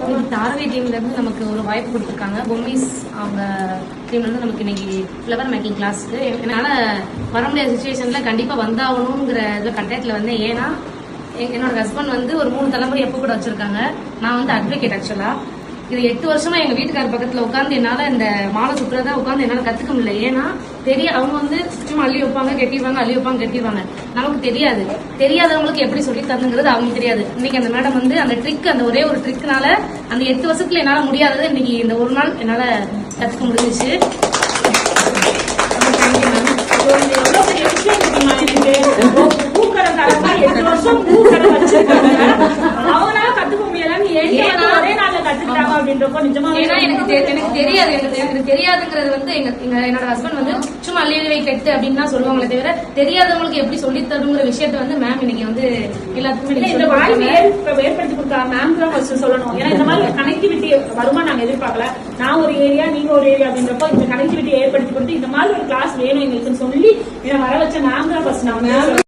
இன்னைக்கு தாரவி டீம்ல இருந்து நமக்கு ஒரு வாய்ப்பு கொடுத்துருக்காங்க. பொம்மிஸ் அவங்க டீம்ல இருந்து நமக்கு இன்னைக்கு ஃப்ளவர் மேக்கிங் கிளாஸ்க்கு என்னால வர முடியாத சுச்சுவேஷன்ல கண்டிப்பா வந்தாகணுங்கிற இது கண்டக்ட்ல வந்தேன். ஏன்னா என்னோட ஹஸ்பண்ட் வந்து ஒரு 3 தலைமுறை எப்போ கூட வச்சிருக்காங்க. நான் வந்து அட்வொகேட். ஆக்சுவலா இது 8 வருஷமா எங்க வீட்டுக்கார பக்கத்துல உட்காந்து என்னால இந்த மாலை சுற்றுறதா உட்காந்து என்னால கத்துக்க முடியல. ஏன்னா அவங்க வந்து சும்மா அள்ளி வைப்பாங்க கட்டிடுவாங்க, அள்ளி வைப்பாங்க கட்டிடுவாங்க. நமக்கு தெரியாது. தெரியாதவங்களுக்கு எப்படி சொல்லி தந்துங்கிறது அவங்களுக்கு தெரியாது. இன்னைக்கு அந்த மேடம் வந்து அந்த ட்ரிக், அந்த ஒரே ஒரு ட்ரிக்னால அந்த 8 வருஷத்துல என்னால முடியாதது இன்னைக்கு இந்த ஒரு நாள் என்னால கத்துக்க முடிஞ்சிச்சு. எவ்வளவு பெரிய விஷயம் தெரியுமா? எனக்கு பூக்கடைக்காரங்க 8 வருஷம் பூக்கடை வச்சிருக்காங்க. அவங்களால கத்துக்க முடியலன்னு ஒரே நாள்ல கத்துக்கிட்டாங்க அப்படின்றப்போ நிஜமா எனக்கு தெரியாது. எனக்கு தெரியாதுங்கிறது வந்து என்னோட ஹஸ்பண்ட் வந்து சும்மா அள்ளிவை கட்டு அப்படின்னு தான் சொல்லுவாங்களே தவிர தெரியாதவங்களுக்கு எப்படி சொல்லி தருங்கிற விஷயத்த வந்து மேம் இன்னைக்கு வந்து எல்லாத்துக்குமே இந்த வாய்ப்பை ஏற்படுத்தி கொடுத்தா மேம் தான் ஃபர்ஸ்ட் சொல்லணும். ஏன்னா இந்த மாதிரி கனெக்டிவிட்டி வருமா நாங்க எதிர்பார்க்கல. நான் ஒரு ஏரியா, நீங்க ஒரு ஏரியா அப்படின்றப்போ இந்த கனெக்டிவிட்டி ஏற்படுத்தி கொடுத்து இந்த மாதிரி ஒரு கிளாஸ் வேணும் எங்களுக்கு சொல்லி இதை வர வச்ச மேம் தான் ஃபர்ஸ்ட். நான்